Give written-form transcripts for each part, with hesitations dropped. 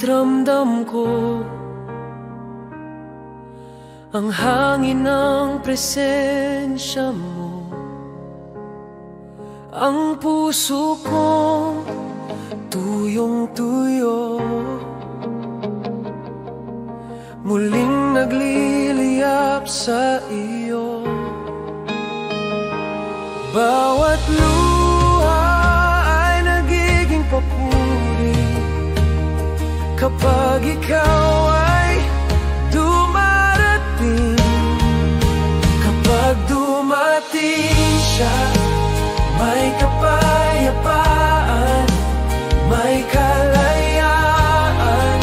ramdam ko ang hangin ng presensya mo. Ang puso ko tuyong-tuyo, muling nagliliyap sa iyo. Bawat luha ay nagiging papuri kapag ikaw ay dumarating. Kapag dumating siya, may kapayapaan, may kalayaan.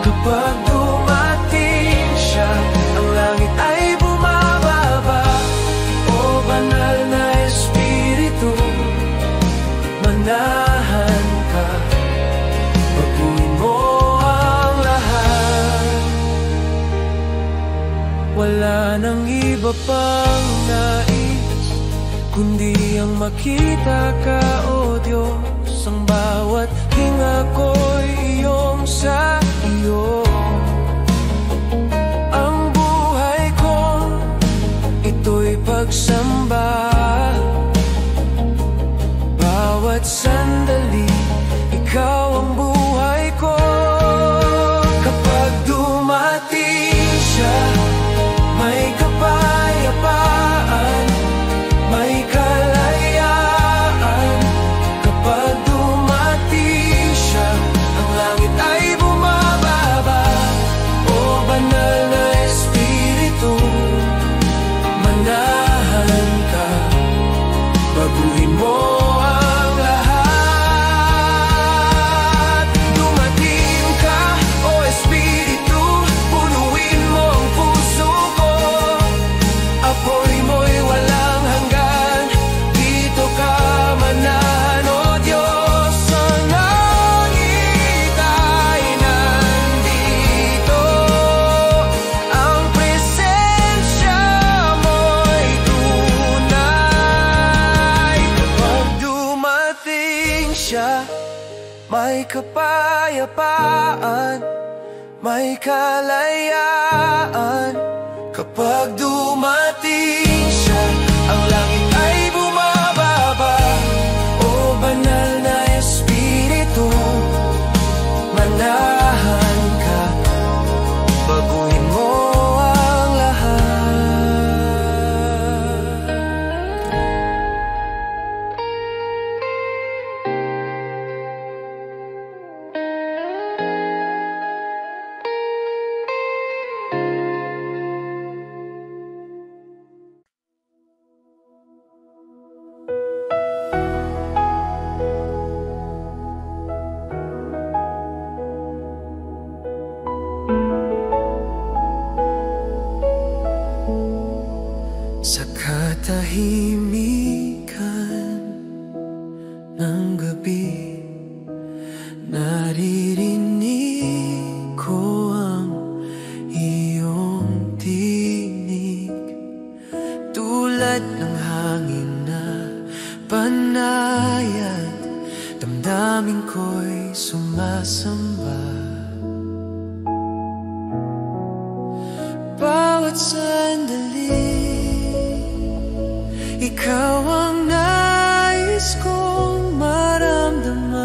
Kapag dumating siya, ang langit ay bumababa. O banal na Espiritu, manahan ka, baguhin mo ang lahat. Wala nang iba pang nais, kundi ang makita ka, O Diyos. Ang bawat hinga ko'y iyong sa iyo. Ang buhay ko, ito'y pagsamba. Bawat sandali, ikaw ang buhay ko. Kapag dumating siya, may kapayapaan, may kalayaan. Kapag dumating siya, ang langit ay bumababa. O banal na Espiritu, manahan ka, baguhin mo ang lahat. Dumating ka, O Espiritu, punuin mo ang puso ko. Apoy mo'y walang hanggan, dito ka manahan, O Diyos. Ang langit ay nandito, ang presensya mo'y tunay. Kapag dumating siya, may kapayapaan, may kalayaan. Kapag dumating siya, ang langit ay bumababa. O banal na Espiritu, manahan ka, baguhin mo ang lahat. Sa katahimikan ng gabi, naririnig ko ang iyong tinig. Tulad ng hangin na panayad, damdamin ko'y sumasamba. Bawat sandali, ikaw ang nais kong maramdaman.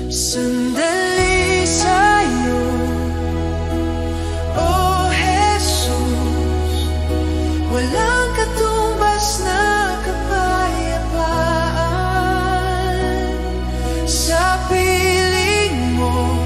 Sandali sa'yo, O Jesus, walang katumbas na kapayapaan. Sa piling mo,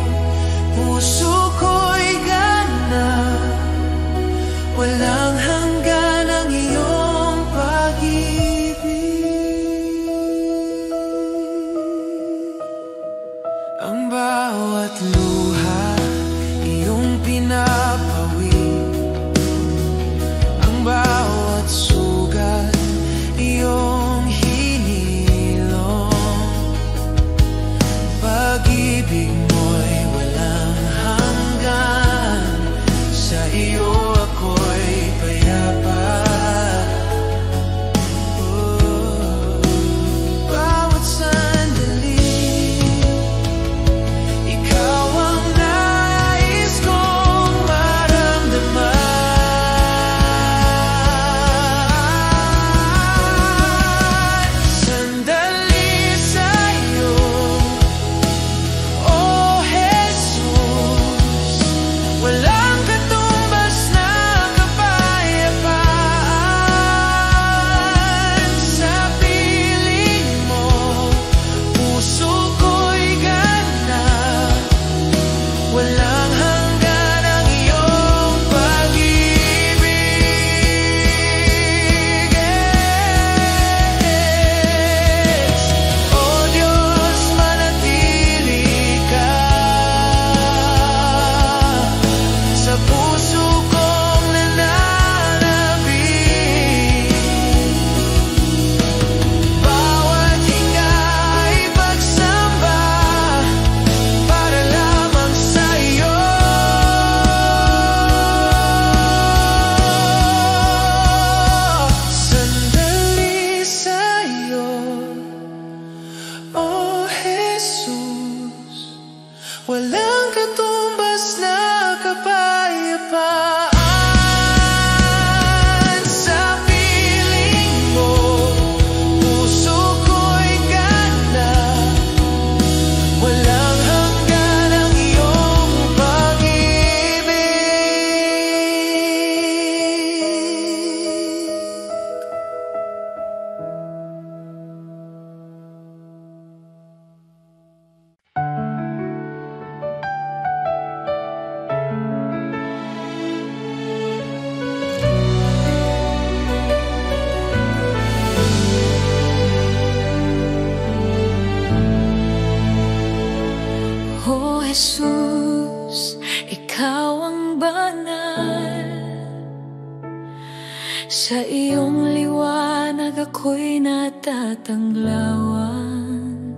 Jesus, ikaw ang banal. Sa iyong liwanag ako'y natatanglawan.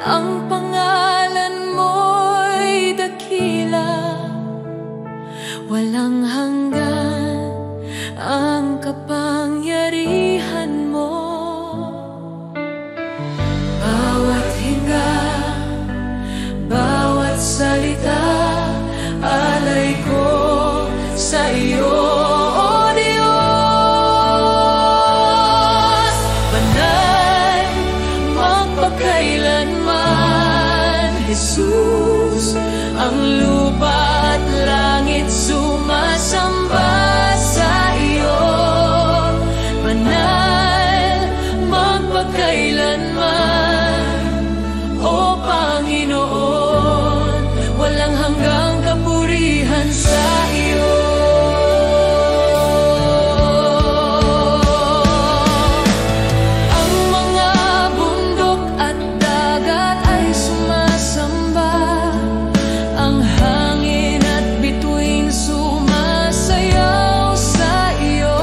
Ang pangalan mo'y dakila, walang hanggan ang kapangyarihan mo. Bawat hinga, bawat salita, alay ko sa iyo, O Diyos. Banal, magpakailanman, Jesus, ang lupa at langit sumasamba sa iyo. Banal, magpakailanman, O Panginoon, walang hanggang kapurihan sa iyo. Ang mga bundok at dagat ay sumasamba, ang hangin at bituin sumasayaw sa iyo.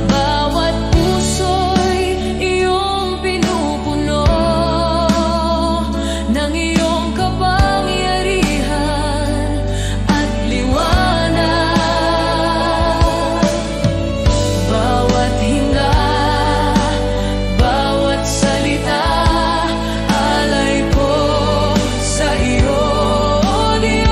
Bawat puso'y iyong pinupuno ng iyong kapangyarihan at liwanag. Bawat hinga, bawat salita, alay ko sa iyo, O Diyos.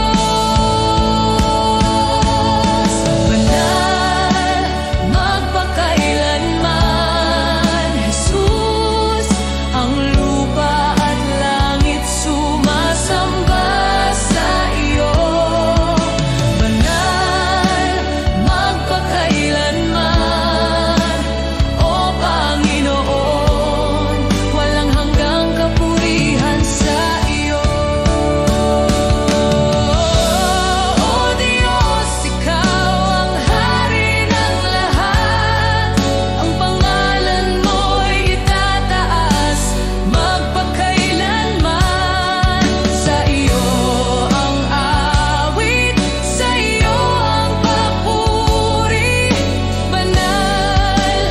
Banal, magpakailanman, Jesus, ang lupa at langit sumasamba sa iyo. Banal, magpakailanman, O Panginoon, walang hanggang kapurihan sa iyo. O Diyos, ikaw ang hari ng lahat, ang pangalan mo'y itataas magpakailanman. Sa iyo ang awit, sa iyo ang papuri. Banal,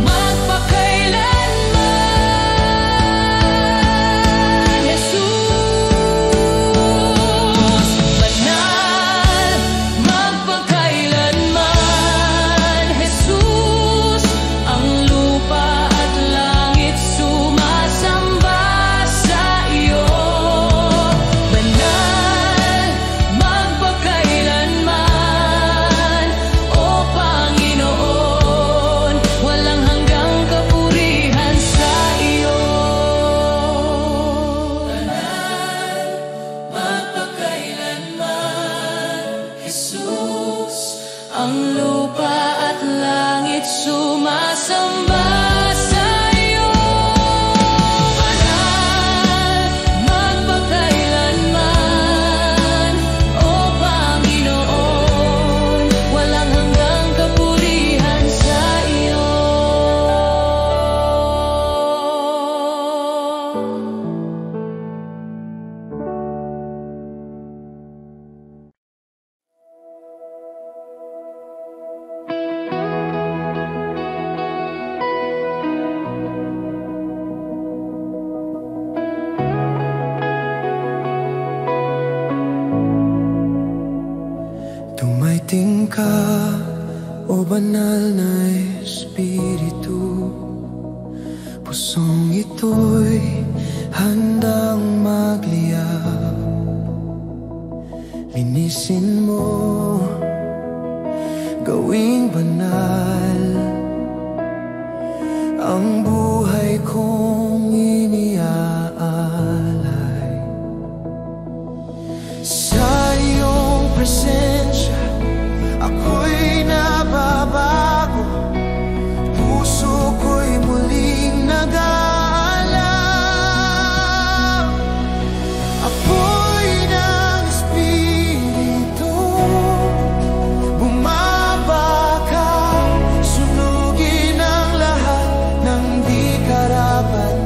magpakailanman, Jesus. Banal, magpakailanman, Jesus, ang lupa at langit sumasamba sa iyo. Banal, magpakailanman, O Panginoon, walang hanggang kapurihan sa iyo. Banal, magpakailanman, Jesus, ang lupa at langit sumasamba sa iyo. Banal, magpakailanman, O Panginoon, walang hanggang kapurihan sa iyo. Dumaiting ka, o banal na Espiritu. Pusong ito'y handang magliyab. Linisin mo, gawing banal ang buhay kong iniaalay. Sa iyong presensya ako'y nababago, puso ko'y muling nag-aalaw. Apoy ng Espiritu, bumabagak, sunugin ang lahat ng di karapat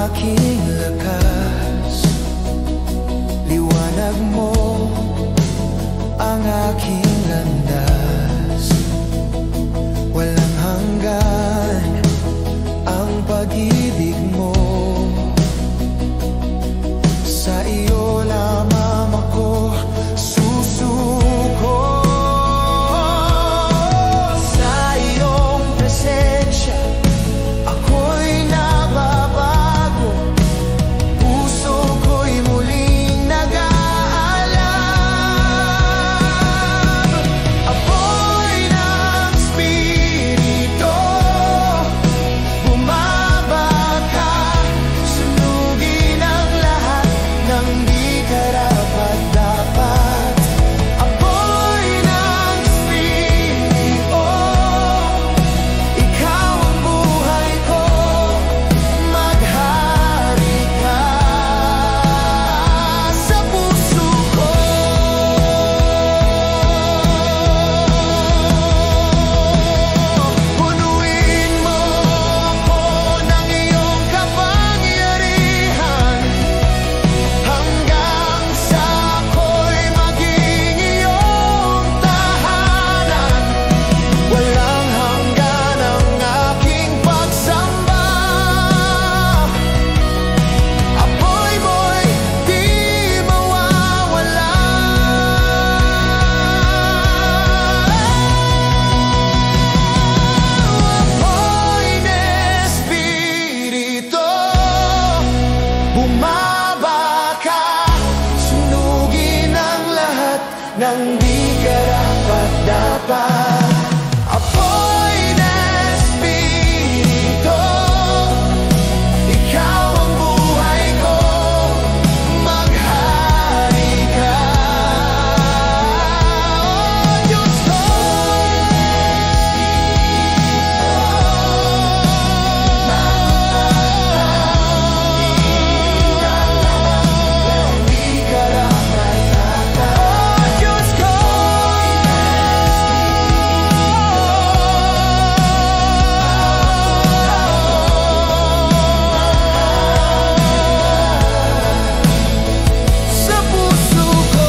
aking lakas, liwanag mo ang aking landas. Walang hanggan ang pag-ibig mo, sa iyo lamang ako susuko. Sa iyong presensya ako'y nababago, puso ko'y muling nag-aalam. Apoy ng Espiritu, bumabagha, sunugin ang lahat ng di karapat-dapat. Apoy ng Espiritu, ikaw ang buhay ko, maghari ka sa puso ko. Punuin mo ako ng iyong kapangyarihan, hanggang sa ako'y maging iyong tahanan. Walang hanggan ang aking pagsamba, apoy mo'y di mawawala. Apoy ng Espiritu, bumabagha, sunugin ang lahat ng di karapat-dapat. Apoy ng Espiritu, ikaw ang buhay ko, maghari ka. Oh Diyos ko, di karapat-dapat. Oh Diyos ko, sa puso ko.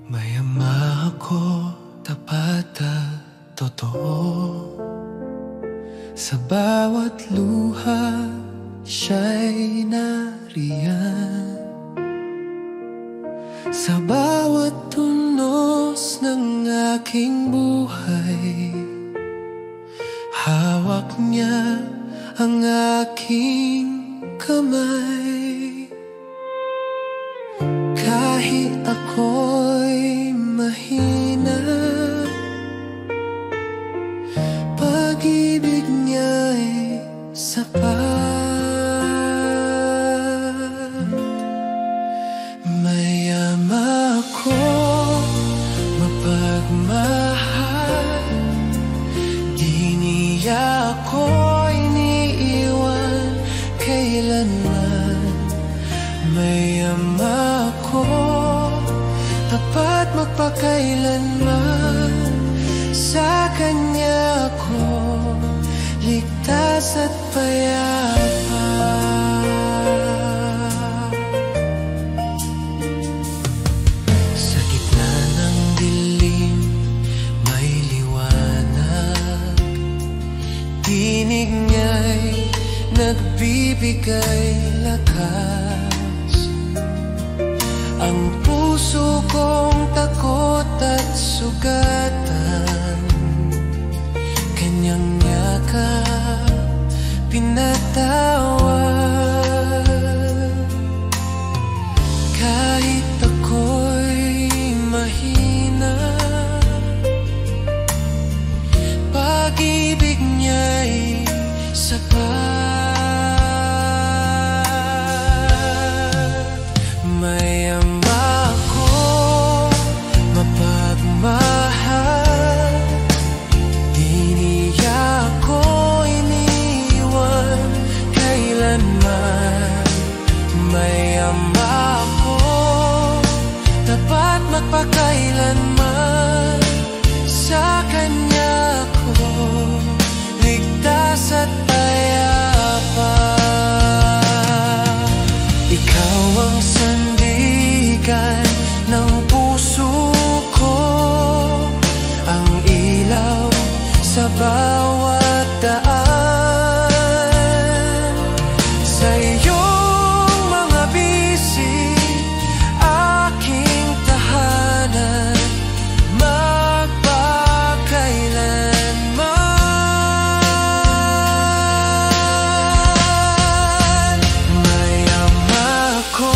May ama ako, tapat at totoo. Sa bawat luha, siya'y nariyan. Sa bawat tunos ng aking buhay, hawak niya ang aking kamay. Kahit ako'y mahina, pag-ibig niya'y sapat. May ama ko, mapagmahal, di niya ako iniiwan kailanman. May ama ko, tapat magpakailanman. Sa kanya ako ligtas at payapa. Sa gitna ng dilim may liwanag, tinig niya'y nagbibigay lakas. Ang puso kong takot at sugatan, kanyang yakap pinatawad. Kahit ako'y mahina, pag-ibig niya'y sapat. May ama ko, mapagmahal, kanya ko ligtas at payapa. Ikaw ang sandigan ng puso ko, ang ilaw sa bawat daan. Sa iyong mga bisig, aking tahanan, magpakailanman. Mayam ako,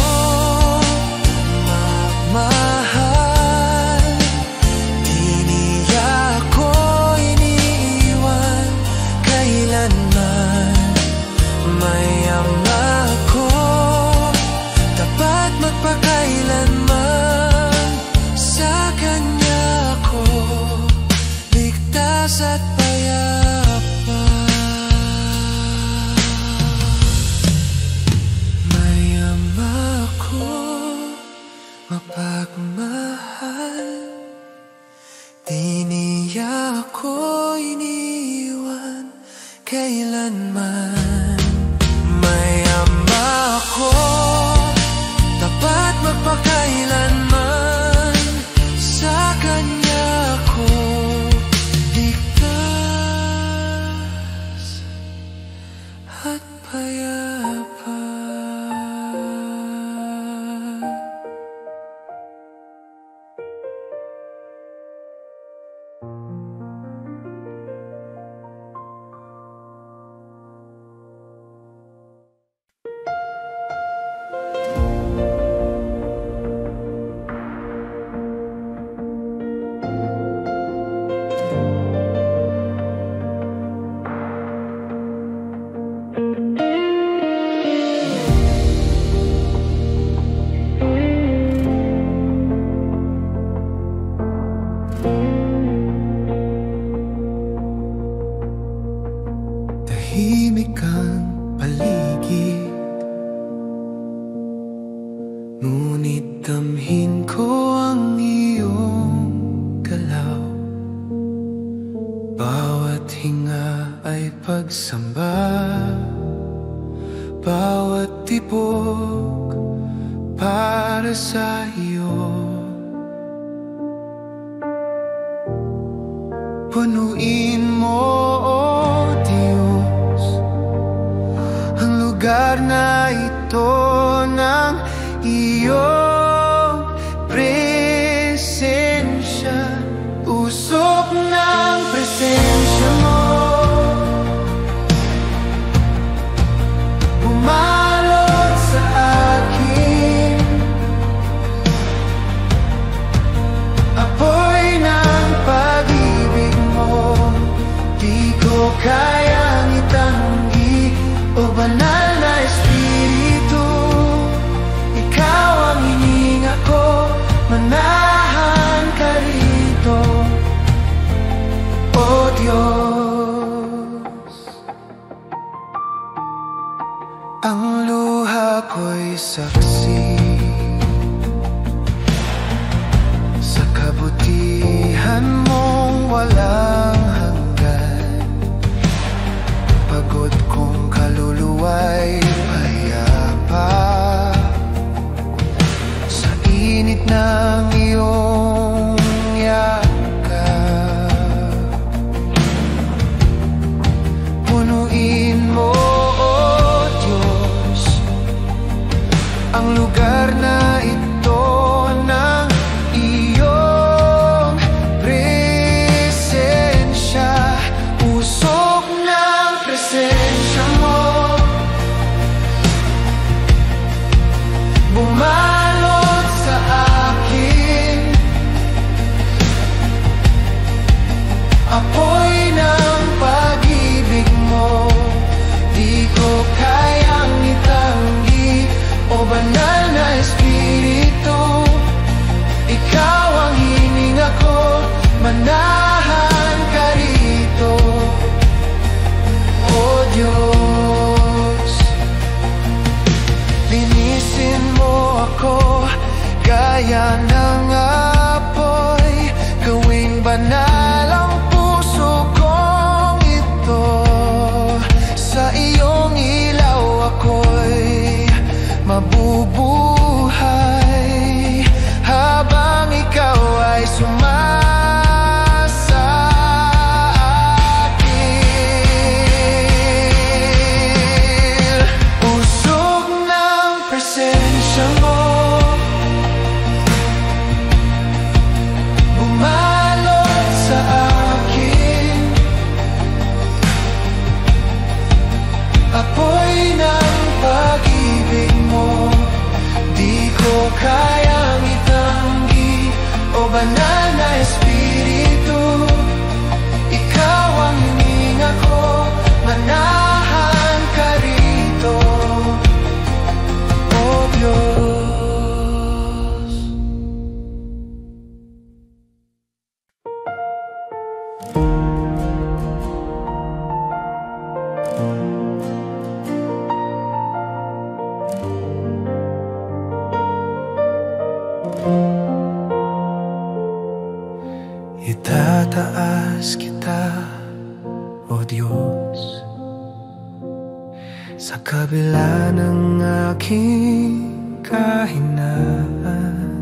magmahal, di niya ako iniiwan kailanman. Mayam ako, tapat magpakailanman. Sa kanya ko ligtas at payapa. Mayam ako, mapagmahal, di niya ako iniwan kailanman. Mayam ako, tapat magpakailanman. Sa kanya ko ligtas at payapa. Tahimik ang paligid, ngunit damhin ko ang iyong galaw. Bawat hinga ay pagsamba, bawat tibok para sa iyo. Punuin mo, O Diyos, ang lugar na ito ng iyong presensya. Usok ng presensya mo, bumalot sa akin. Apoy ng pag-ibig mo, di kayang itanggi. O banal na Espiritu, ikaw ang hininga ko, manahan ka rito, O Diyos. Itataas kita, O Diyos, sa kabila ng aking kahinaan.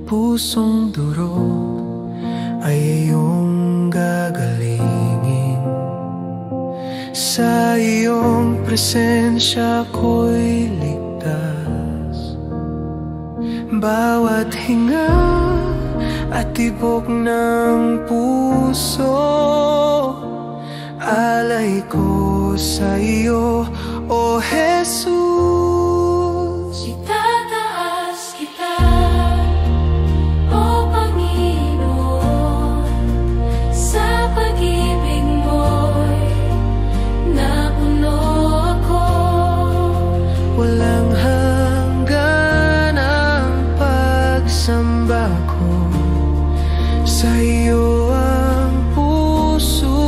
Pusong duro ay iyong gagalingin. Sa iyong presensya ko'y ligtas. Bawat hinga at tibok ng puso, alay ko sa iyo, O Jesus. Itataas kita, O Panginoon, sa pag-ibig mo'y napuno ako. Walang hanggan ang pagsamba ko, sa iyo ang puso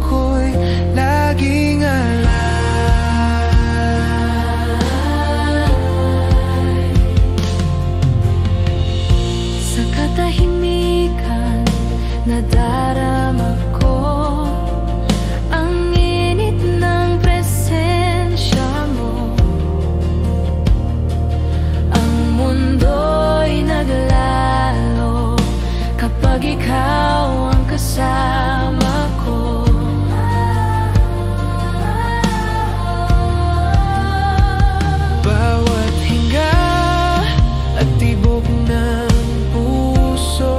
ko'y laging alay. Sa katahimikan nadarama ko ang init ng presensya mo. Ang mundo'y naglalo kapag ikaw ang kasama ko. Bawat hinga at tibok ng puso,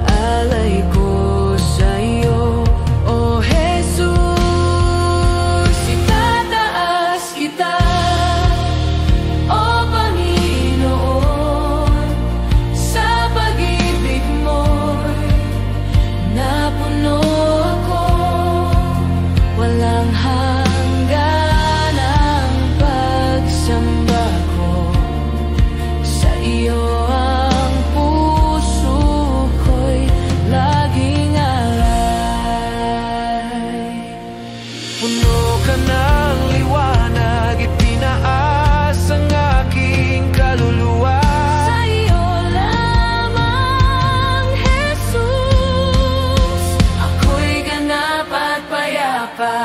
alay ko sa iyo, O Jesus. Itataas kita, O Panginoon, sa pag-ibig mo'y napuno ako. Walang hanggan ang pagsamba ko, sa iyo ang puso ko'y laging alay. Puno ka ng liwanag, itinaas ang aking kaluluwa. Sa iyo lamang, Jesus, ako'y ganap at payapa.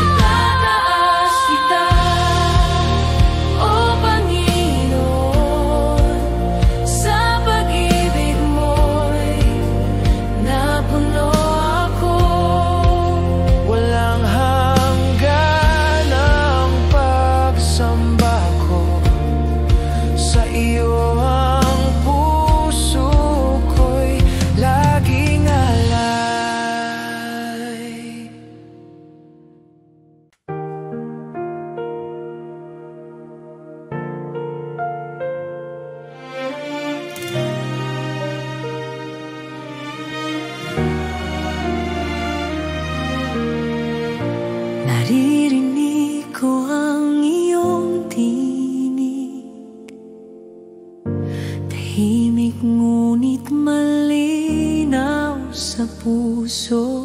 Itataas kita, O Panginoon, sa pag-ibig mo'y napuno ako. Walang hanggan ang pagsamba ko, sa iyo ang puso ko'y laging alay. Naririnig ko ang iyong tinig, tahimik ngunit malinaw sa puso.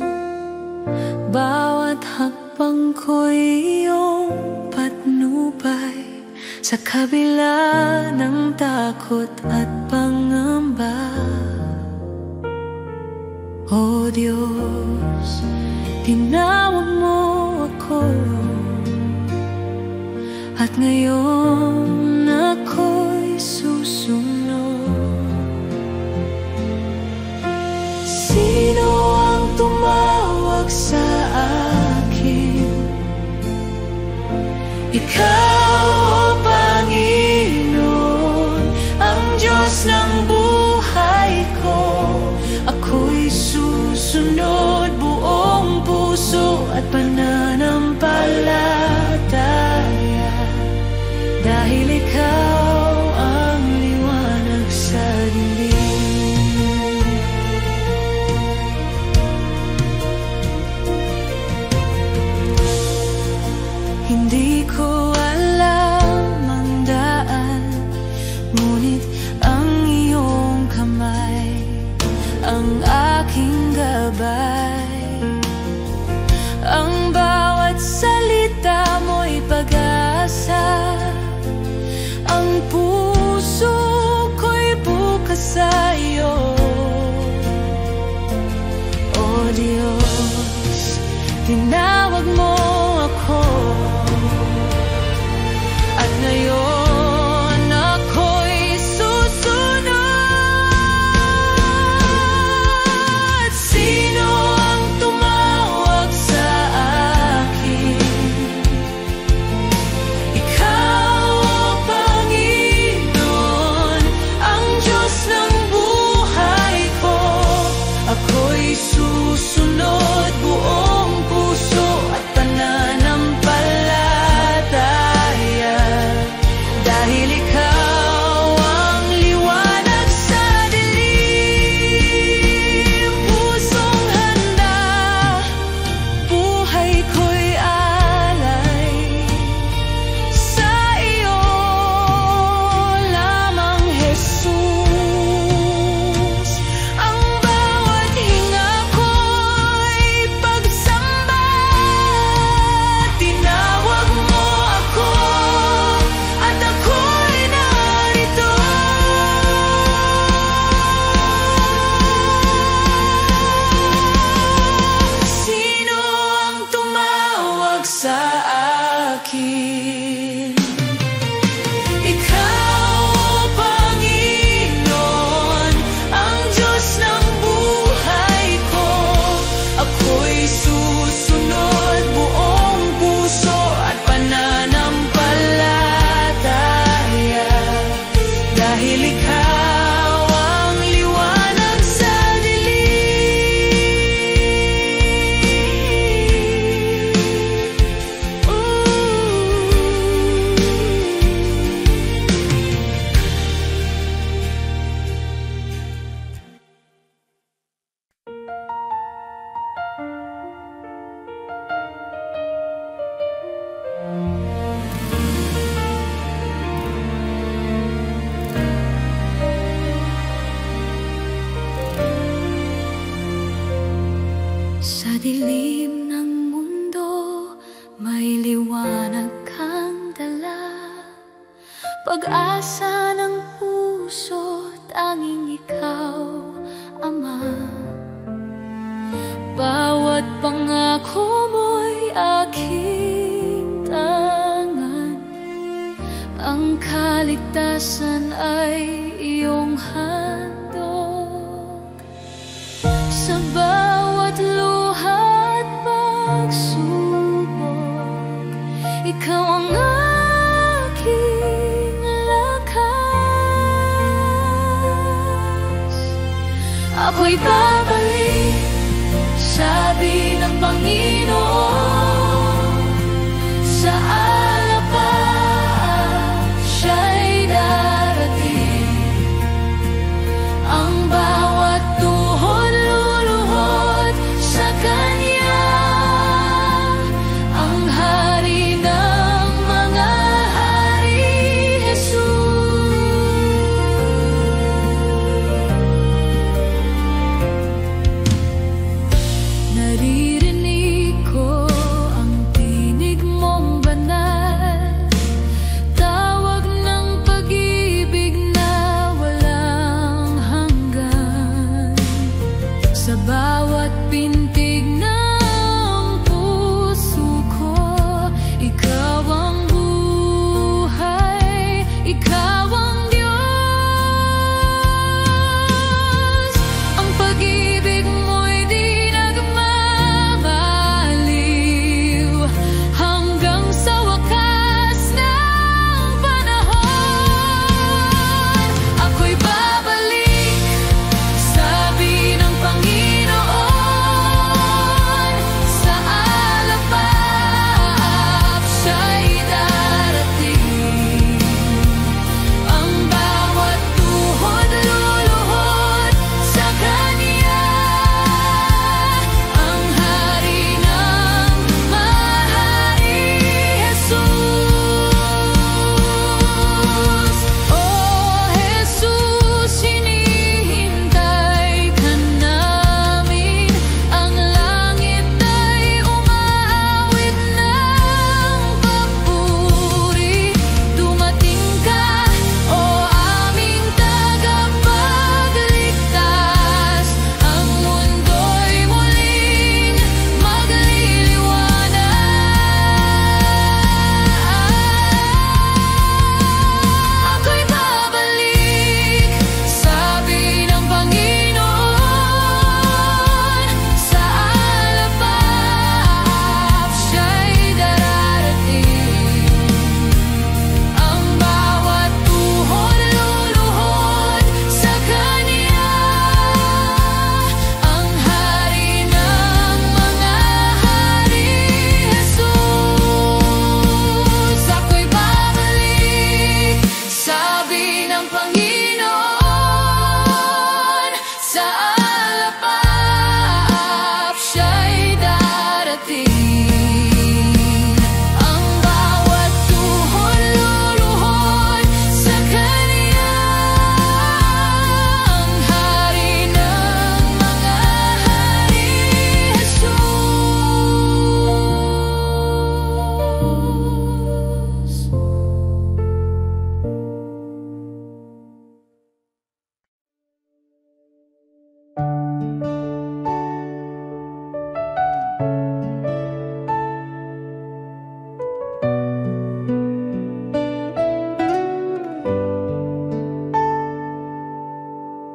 Bawat hakbang ko'y iyong patnubay, sa kabila ng takot at pangamba. O Diyos, tinawag mo ako, at ngayon ako'y susunod. Sino ang tumawag sa akin? Ikaw, O Panginoon, ang Diyos ng buhay ko. Ako'y susunod buong puso at pananampalataya. dilim ng mundo, may liwanag kang dala. Pag-asa ng puso, tanging ikaw, Ama. Bawat pangako mo'y aking tangan, ang kaligtasan ay iyong handog. Sa bawat luha at pagsubok, ikaw ang aking lakas. Ako'y babalik, sabi ng Panginoon, sa alapaan siya'y darating. Ang bawat tuhod luluhod sa Kanya, ang Hari ng mga hari, Jesus. Naririnig ko ang tinig mong banal, tawag ng pag-ibig na walang hanggan. Sa bawat pintig ng puso ko, ikaw ang buhay, ikaw ang Diyos. Ang pag-ibig mo'y di nagmamaliw, hanggang sa wakas ng panahon. Ako'y babalik, sabi ng Panginoon, sa alapap siya'y darating. Ang bawat tuhod luluhod sa Kanya, ang Hari ng mahari, Jesus. Oh Jesus, hinihintay ka namin. Ang langit ay umaawit ng papuri. Dumating ka, o aming tagapagligtas. Ang mundo'y muling magliliwanag. Ako'y babalik, sabi ng Panginoon, sa alapap siya'y dararating. Ang bawat tuhod luluhod sa Kanya, ang Hari ng mga hari, Jesus. Ako'y babalik, sabi ng Panginoon, sa alapap siya'y darating. Ang bawat tuhod luluhod sa Kanya, ang Hari ng mga hari, Jesus.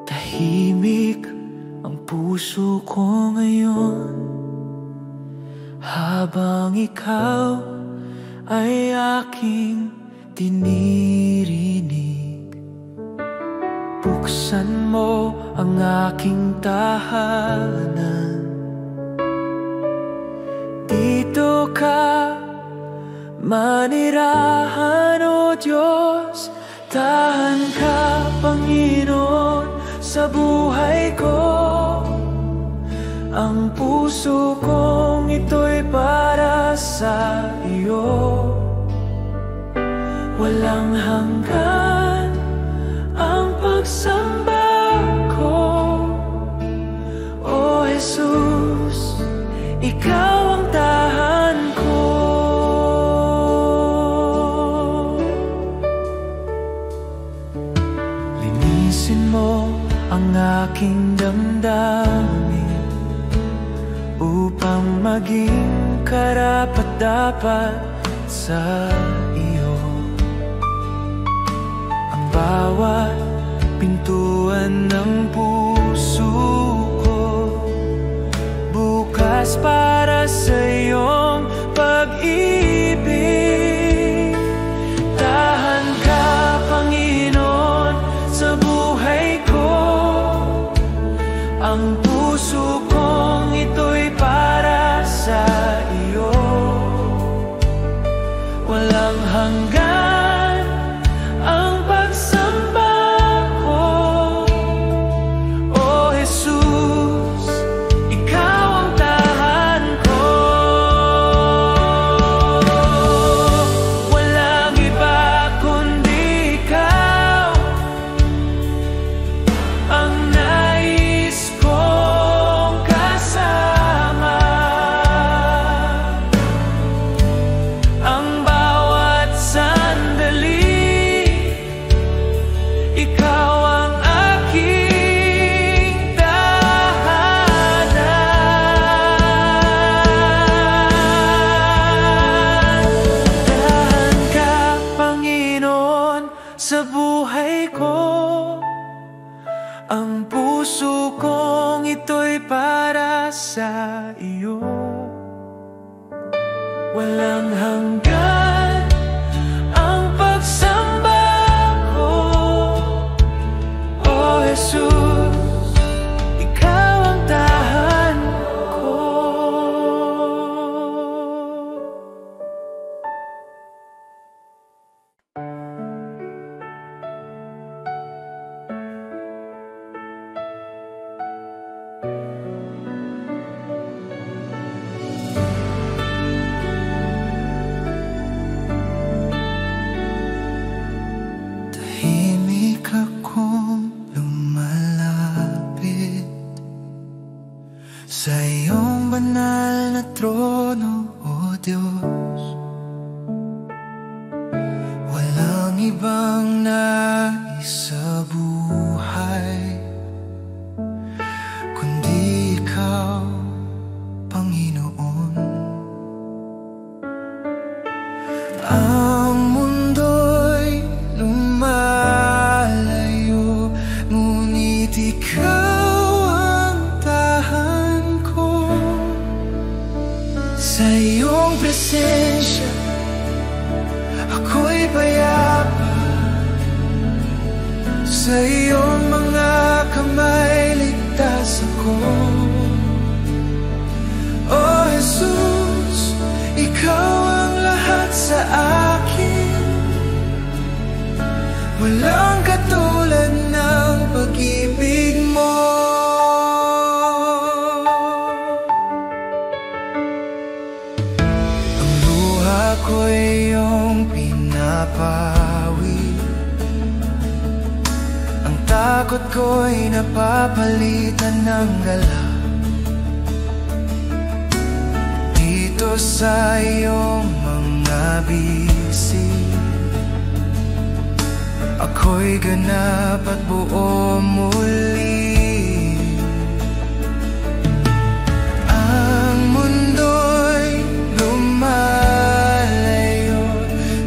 Tahimik ang puso ko ngayon, habang ikaw ay aking dinirinig. Buksan mo ang aking tahanan, dito ka manirahan, O Diyos. Tahan ka, Panginoon, sa buhay ko. Ang puso kong ito'y para sa iyo. Walang hanggan ang pagsamba ko, O Jesus. ikaw ang tahan ko. Linisin mo ang aking damdamin upang maging karapat-dapat sa iyo. Ang bawat pintuan ng puso ko bukas para sa iyong pag-ibig. Tahan ka, Panginoon, sa buhay ko. Ang puso kong ito'y para sa iyo. Walang hanggan ang pagsamba ko. O Jesus, ikaw ang tahan ko. Walang iba kundi ikaw ang nais kong kasama. Ang bawat sandali, ikaw ang aking tahanan. Tahan ka, Panginoon, sa buhay ko. Ang puso kong ito'y para sa iyo. Walang hanggan ang pagsamba ko. O Jesus, ikaw ang tahan ko. Tahimik akong lumalapit sa iyong banal na trono, O Diyos. Walang ibang nais sa buhay kundi ikaw, Panginoon. Ang mundo'y lumalayo, ngunit ikaw ang tahan ko. Sa iyong presensya, ako'y payapa. Sa iyong mga kamay, ligtas ako. O Jesus, ikaw ang lahat sa akin. Walang katulad ng pag-ibig mo. Ang luha ko'y iyong pinapawi. Ang takot ko'y napapalitan ng gala. Dito sa iyong mga bisig, ako'y ganap at buo muli. Ang mundo'y lumalayo,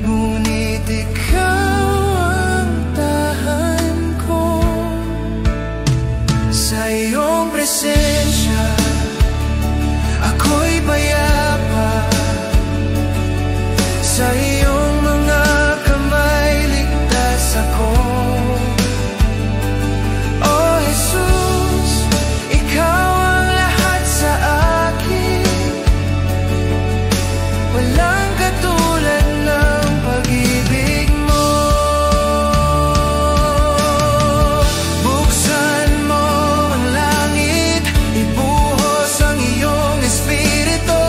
ngunit ikaw ang tahan ko. Sa iyong presensya, ako'y payapa. Sa iyong mga kamay, ligtas ako. O Jesus, ikaw ang lahat sa akin. Walang katulad ng pag-ibig mo. Buksan mo ang langit, ibuhos ang iyong espiritu.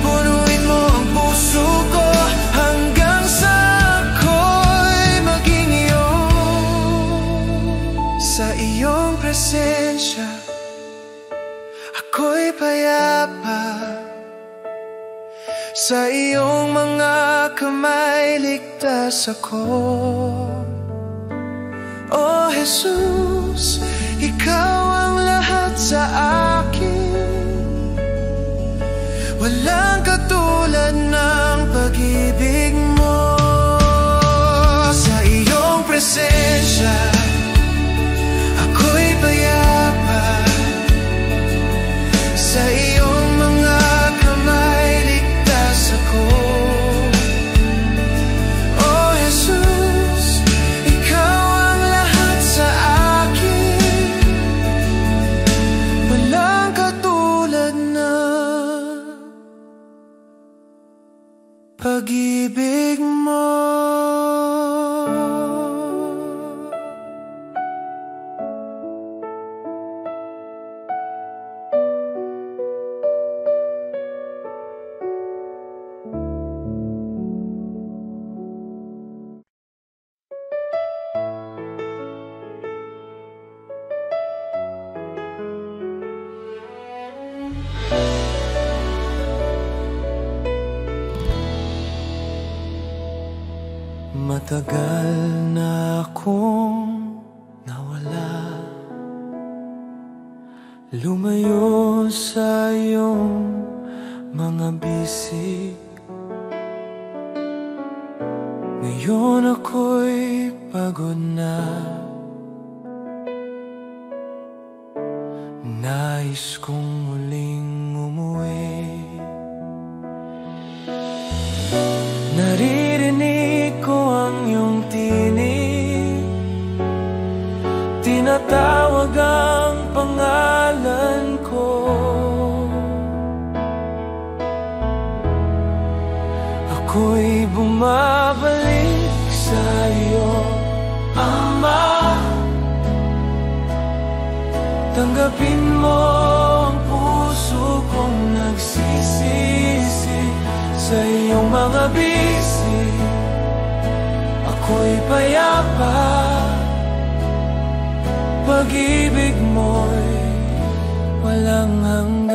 Punuin mo ang puso ko hanggang sa ako'y maging iyo. Sa iyong presensya, ako'y payapa. Sa iyong mga kamay ligtas ako. Oh Jesus, ikaw ang lahat sa akin. Walang katulad ng pag-ibig mo. Sa iyong presensya ako'y payapa. Sa iyong mga kamay ligtas ako. Oh Jesus, ikaw ang lahat sa akin. Walang katulad ng pag-ibig mo. Matagal na akong nawala, lumayo sa iyong mga bisig. Ngayon ako'y pagod na, nais kong muling umuwi. Naririnig ko ang iyong tinig, tinatawag ang pangalan ko. Ako'y bumabalik sa iyo, Ama. Tanggapin mo ang puso kong nagsisisi sa iyong mga bisi. Ako'y payapa, pag-ibig mo'y walang hanggan.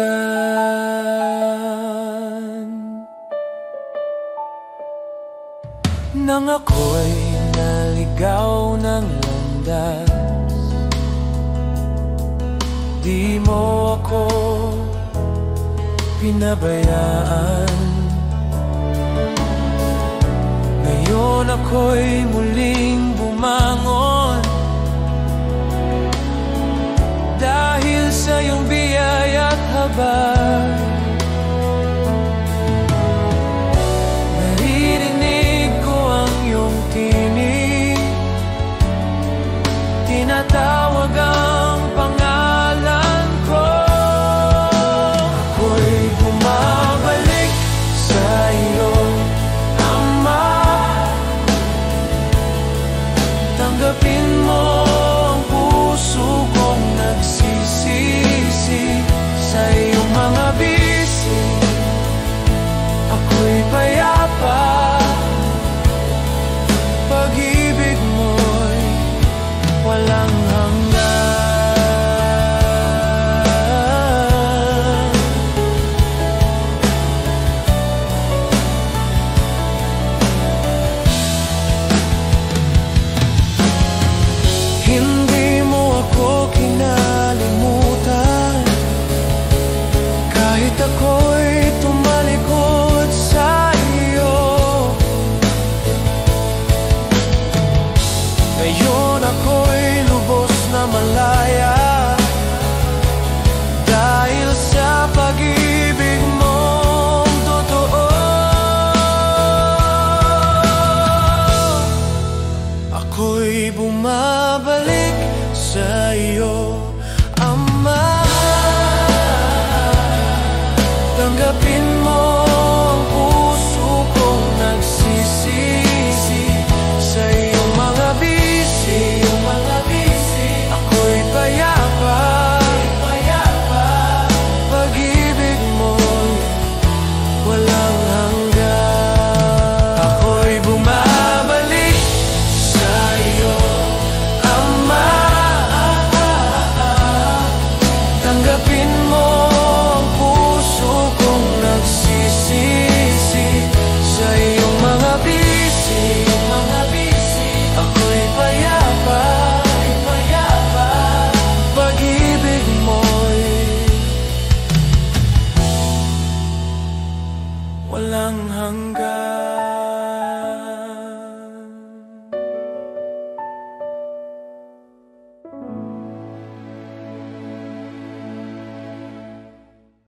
Nang ako'y naligaw ng landas, di mo ako pinabayaan. Ngayon ako'y muling bumangon dahil sa iyong biyaya at habag.